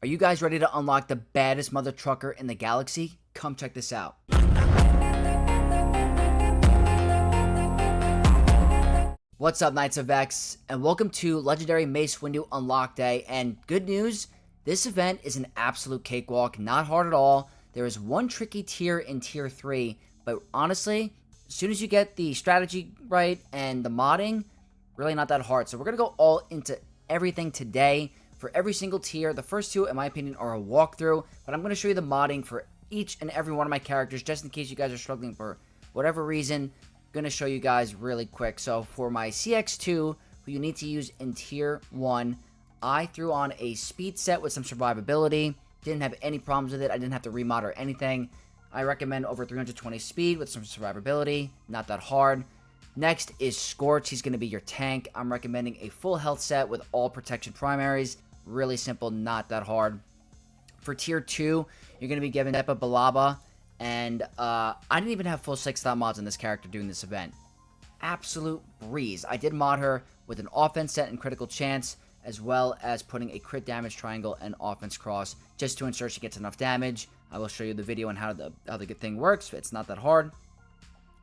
Are you guys ready to unlock the baddest mother trucker in the galaxy? Come check this out. What's up, Knights of X, and welcome to Legendary Mace Windu Unlock Day. And good news, this event is an absolute cakewalk, not hard at all. There is one tricky tier in tier 3, but honestly, as soon as you get the strategy right and the modding, really not that hard. So we're going to go all into everything today. For every single tier, the first two, in my opinion, are a walkthrough, but I'm going to show you the modding for each and every one of my characters, just in case you guys are struggling for whatever reason. I'm going to show you guys really quick. So for my CX2, who you need to use in tier 1, I threw on a speed set with some survivability. Didn't have any problems with it. I didn't have to remod or anything. I recommend over 320 speed with some survivability. Not that hard. Next is Scorch. He's going to be your tank. I'm recommending a full health set with all protection primaries. Really simple, not that hard. For tier 2, you're going to be given Depa, Billaba, and I didn't even have full 6-star mods on this character during this event. Absolute breeze. I did mod her with an offense set and critical chance, as well as putting a crit damage triangle and offense cross, just to ensure she gets enough damage. I will show you the video on how the good thing works. It's not that hard.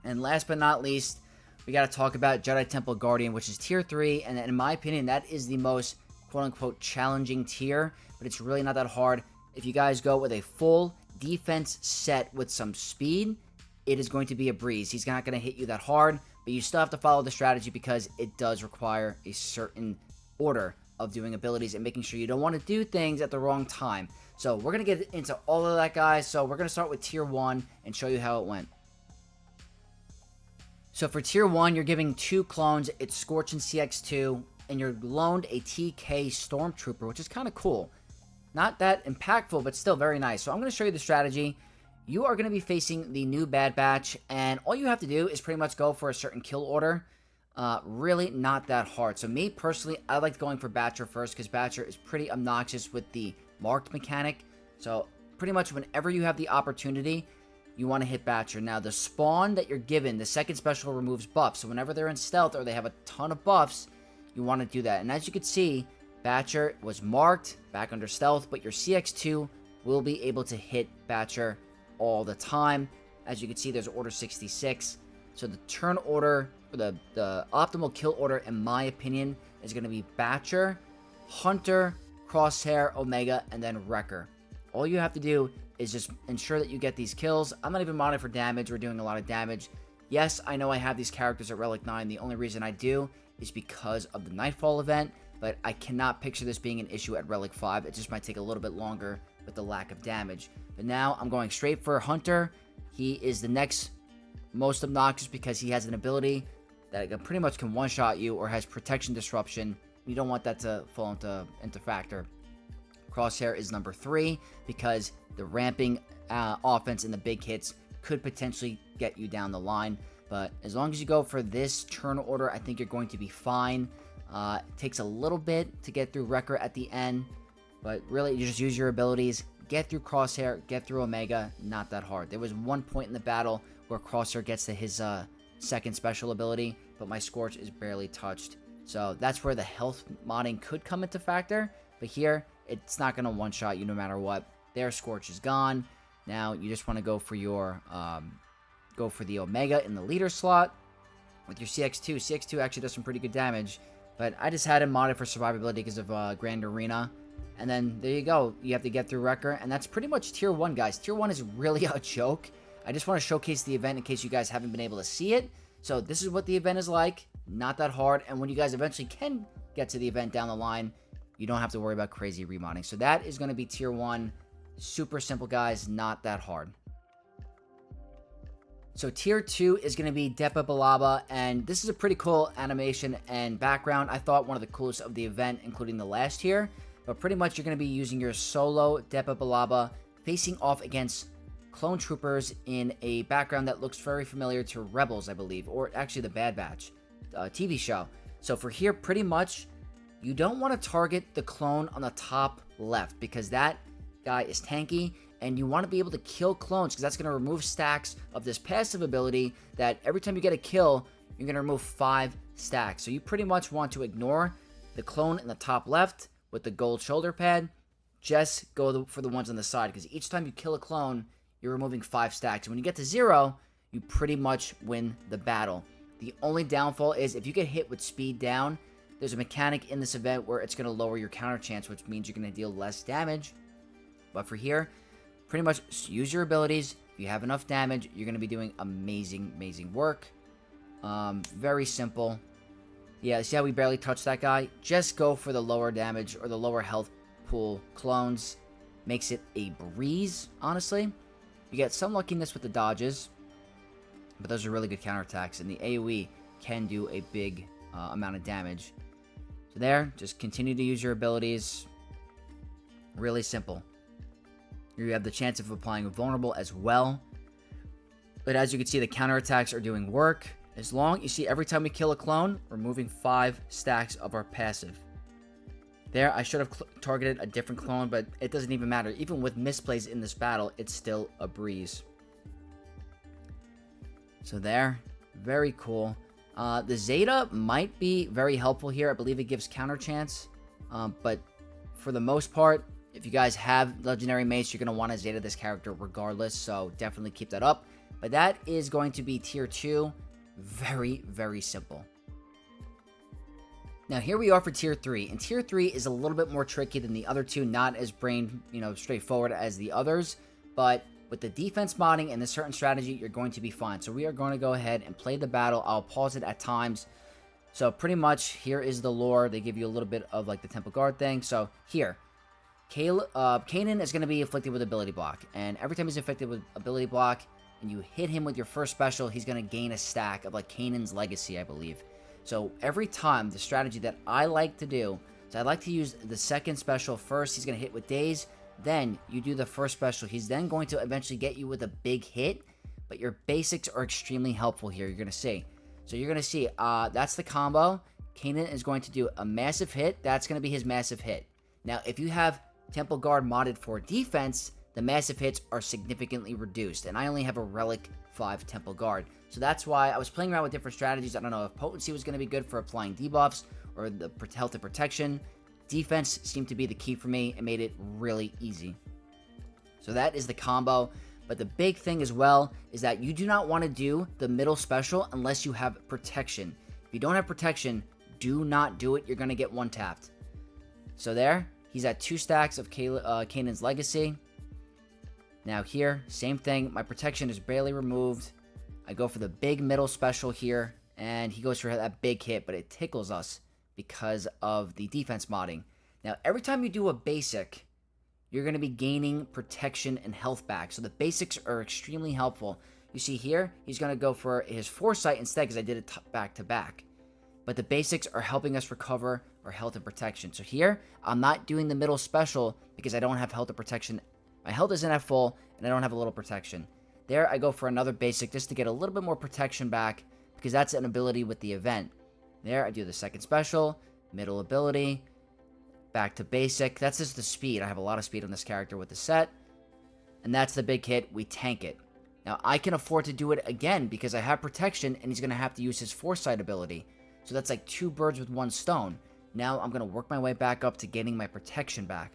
And last but not least, we got to talk about Jedi Temple Guardian, which is tier 3, and in my opinion, that is the most quote-unquote challenging tier, but it's really not that hard. If you guys go with a full defense set with some speed, it is going to be a breeze. He's not going to hit you that hard, but you still have to follow the strategy because it does require a certain order of doing abilities and making sure you don't want to do things at the wrong time. So we're going to get into all of that, guys. So we're going to start with tier 1 and show you how it went. So for tier 1, you're giving 2 clones. It's Scorch and CX2. And you're loaned a TK Stormtrooper, which is kind of cool. Not that impactful, but still very nice. So I'm going to show you the strategy. You are going to be facing the new Bad Batch, and all you have to do is pretty much go for a certain kill order. Really not that hard. So me, personally, I like going for Batcher first, because Batcher is pretty obnoxious with the marked mechanic. So pretty much whenever you have the opportunity, you want to hit Batcher. Now, the spawn that you're given, the second special removes buffs. So whenever they're in stealth or they have a ton of buffs, you want to do that. And as you can see, Batcher was marked back under stealth, but your CX2 will be able to hit Batcher all the time. As you can see, there's order 66. So the turn order, or the optimal kill order, in my opinion, is going to be Batcher, Hunter, Crosshair, Omega, and then Wrecker. All you have to do is just ensure that you get these kills. I'm not even modding for damage. We're doing a lot of damage. Yes, I know I have these characters at Relic 9. The only reason I do is because of the Nightfall event, but I cannot picture this being an issue at Relic 5. It just might take a little bit longer with the lack of damage. But now I'm going straight for Hunter. He is the next most obnoxious because he has an ability that pretty much can one-shot you or has protection disruption. You don't want that to fall into factor. Crosshair is number 3 because the ramping offense and the big hits could potentially get you down the line. But as long as you go for this turn order, I think you're going to be fine. It takes a little bit to get through Wrecker at the end, but really you just use your abilities, get through Crosshair, get through Omega. Not that hard. There was one point in the battle where Crosshair gets to his second special ability, but my Scorch is barely touched. So that's where the health modding could come into factor, but here it's not going to one-shot you no matter what. Their Scorch is gone. Now you just want to go for your go for the Omega in the leader slot with your CX2. CX2 actually does some pretty good damage, but I just had him modded for survivability because of Grand Arena. And then there you go. You have to get through Wrecker, and that's pretty much tier 1, guys. Tier 1 is really a joke. I just want to showcase the event in case you guys haven't been able to see it. So this is what the event is like. Not that hard, and when you guys eventually can get to the event down the line, you don't have to worry about crazy remodding. So that is going to be tier 1. Super simple, guys. Not that hard. So tier 2 is going to be Depa, Billaba, and this is a pretty cool animation and background. I thought one of the coolest of the event, including the last tier. But pretty much you're going to be using your solo Depa, Billaba facing off against clone troopers in a background that looks very familiar to Rebels, I believe, or actually the Bad Batch TV show. So for here, pretty much, you don't want to target the clone on the top left because that guy is tanky, and you want to be able to kill clones because that's going to remove stacks of this passive ability that every time you get a kill, you're going to remove 5 stacks. So you pretty much want to ignore the clone in the top left with the gold shoulder pad, just go for the ones on the side, because each time you kill a clone, you're removing 5 stacks. And when you get to 0, you pretty much win the battle. The only downfall is if you get hit with speed down, there's a mechanic in this event where it's going to lower your counter chance, which means you're going to deal less damage. But for here, pretty much use your abilities. If you have enough damage, you're going to be doing amazing, amazing work. Very simple. Yeah, see how we barely touched that guy? Just go for the lower damage or the lower health pool clones. Makes it a breeze, honestly. You get some luckiness with the dodges, but those are really good counterattacks, and the AoE can do a big amount of damage. So there, just continue to use your abilities. Really simple. Here you have the chance of applying a vulnerable as well. But as you can see, the counterattacks are doing work. As long, you see, every time we kill a clone, we're removing 5 stacks of our passive. There, I should have targeted a different clone, but it doesn't even matter. Even with misplays in this battle, it's still a breeze. So there, very cool. The Zeta might be very helpful here. I believe it gives counter chance. But for the most part, if you guys have Legendary Mace, you're going to want to Zeta this character regardless. So definitely keep that up. But that is going to be tier 2. Very, very simple. Now here we are for tier 3. And tier 3 is a little bit more tricky than the other two. Not as straightforward as the others. But with the defense modding and the certain strategy, you're going to be fine. So we are going to go ahead and play the battle. I'll pause it at times. So pretty much here is the lore. They give you a little bit of like the Temple Guard thing. So here, Kanan is going to be afflicted with ability block. And every time he's afflicted with ability block and you hit him with your first special, he's going to gain a stack of like Kanan's Legacy, I believe. So every time, the strategy that I like to do, so I like to use the second special first. He's going to hit with Daze. Then you do the first special. He's then going to eventually get you with a big hit. But your basics are extremely helpful here, you're going to see. So you're going to see, that's the combo. Kanan is going to do a massive hit. That's going to be his massive hit. Now, if you have Temple Guard modded for defense, the massive hits are significantly reduced. And I only have a Relic 5 Temple Guard. So that's why I was playing around with different strategies. I don't know if potency was going to be good for applying debuffs or the health and protection. Defense seemed to be the key for me. It made it really easy. So that is the combo. But the big thing as well is that you do not want to do the middle special unless you have protection. If you don't have protection, do not do it. You're going to get one tapped. So there, he's at 2 stacks of Kanan's Legacy. Now here, same thing. My protection is barely removed. I go for the big middle special here, and he goes for that big hit, but it tickles us because of the defense modding. Now, every time you do a basic, you're going to be gaining protection and health back. So the basics are extremely helpful. You see here, he's going to go for his Foresight instead because I did it back to back. But the basics are helping us recover our health and protection. So here, I'm not doing the middle special because I don't have health and protection. My health isn't at full, and I don't have a little protection. There, I go for another basic just to get a little bit more protection back because that's an ability with the event. There, I do the second special, middle ability, back to basic. That's just the speed. I have a lot of speed on this character with the set. And that's the big hit. We tank it. Now, I can afford to do it again because I have protection, and he's going to have to use his Foresight ability. So that's like 2 birds with 1 stone. Now, I'm going to work my way back up to getting my protection back.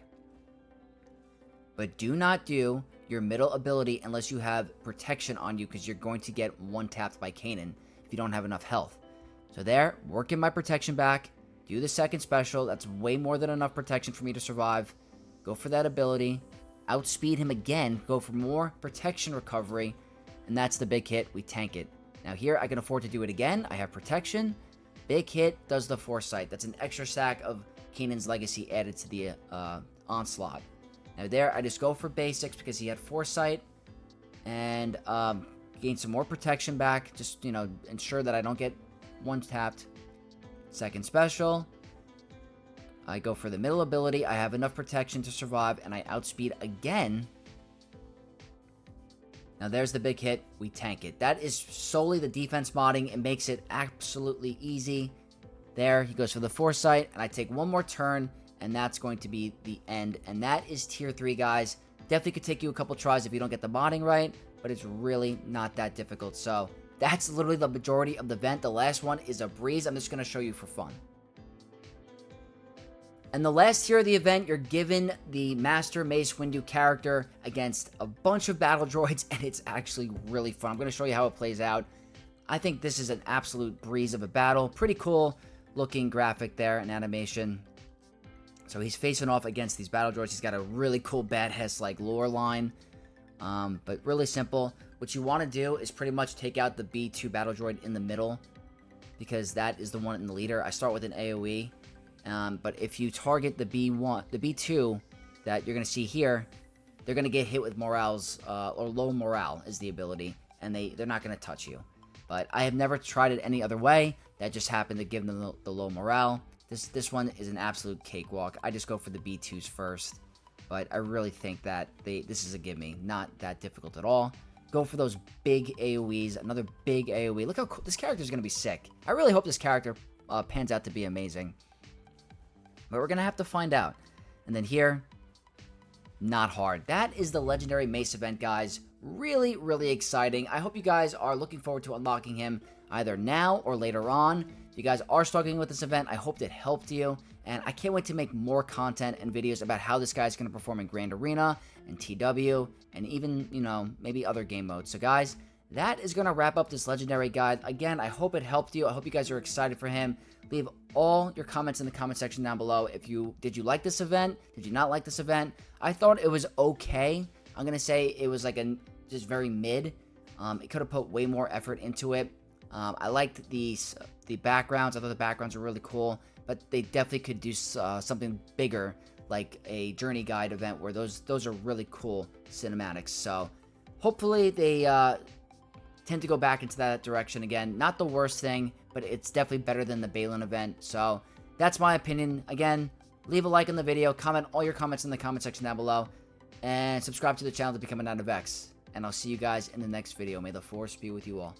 But do not do your middle ability unless you have protection on you because you're going to get one tapped by Kanan if you don't have enough health. So there, working my protection back, do the second special. That's way more than enough protection for me to survive. Go for that ability, outspeed him again, go for more protection recovery, and that's the big hit. We tank it. Now here, I can afford to do it again. I have protection. Big hit does the Foresight. That's an extra stack of Kanan's Legacy added to the onslaught. Now there, I just go for basics because he had Foresight and gain some more protection back. Just, ensure that I don't get one tapped. Second special. I go for the middle ability. I have enough protection to survive, and I outspeed again. Now there's the big hit. We tank it. That is solely the defense modding. It makes it absolutely easy. There, he goes for the Foresight, and I take one more turn, and that's going to be the end. And that is tier 3, guys. Definitely could take you a couple tries if you don't get the modding right, but it's really not that difficult. So that's literally the majority of the event. The last one is a breeze. I'm just going to show you for fun. And the last tier of the event, you're given the Master Mace Windu character against a bunch of battle droids, and it's actually really fun. I'm going to show you how it plays out. I think this is an absolute breeze of a battle. Pretty cool looking graphic there and animation. So he's facing off against these battle droids. He's got a really cool badass like lore line, but really simple. What you want to do is pretty much take out the B2 battle droid in the middle, because that is the one in the leader. I start with an AoE. But if you target the B2 that you're going to see here, they're going to get hit with morales, or low morale is the ability, and they're not going to touch you. But I have never tried it any other way. That just happened to give them the low morale. This one is an absolute cakewalk. I just go for the B2s first, but I really think that this is a gimme. Not that difficult at all. Go for those big AoEs, another big AoE. Look how cool, this character is going to be sick. I really hope this character pans out to be amazing. But we're going to have to find out. And then here, not hard. That is the Legendary Mace event, guys. Really, really exciting. I hope you guys are looking forward to unlocking him either now or later on. If you guys are struggling with this event, I hope it helped you. And I can't wait to make more content and videos about how this guy's going to perform in Grand Arena and TW and even, you know, maybe other game modes. So, guys, that is going to wrap up this Legendary guide. Again, I hope it helped you. I hope you guys are excited for him. Leave all your comments in the comment section down below. Did you like this event? Did you not like this event? I thought it was okay. I'm going to say it was like just very mid. It could have put way more effort into it. I liked the backgrounds. I thought the backgrounds were really cool, but they definitely could do something bigger, like a journey guide event where those are really cool cinematics. So hopefully they tend to go back into that direction again. Not the worst thing, but it's definitely better than the Balin event. So that's my opinion. Again, leave a like on the video, comment all your comments in the comment section down below, and subscribe to the channel to become a Knight of X. And I'll see you guys in the next video. May the Force be with you all.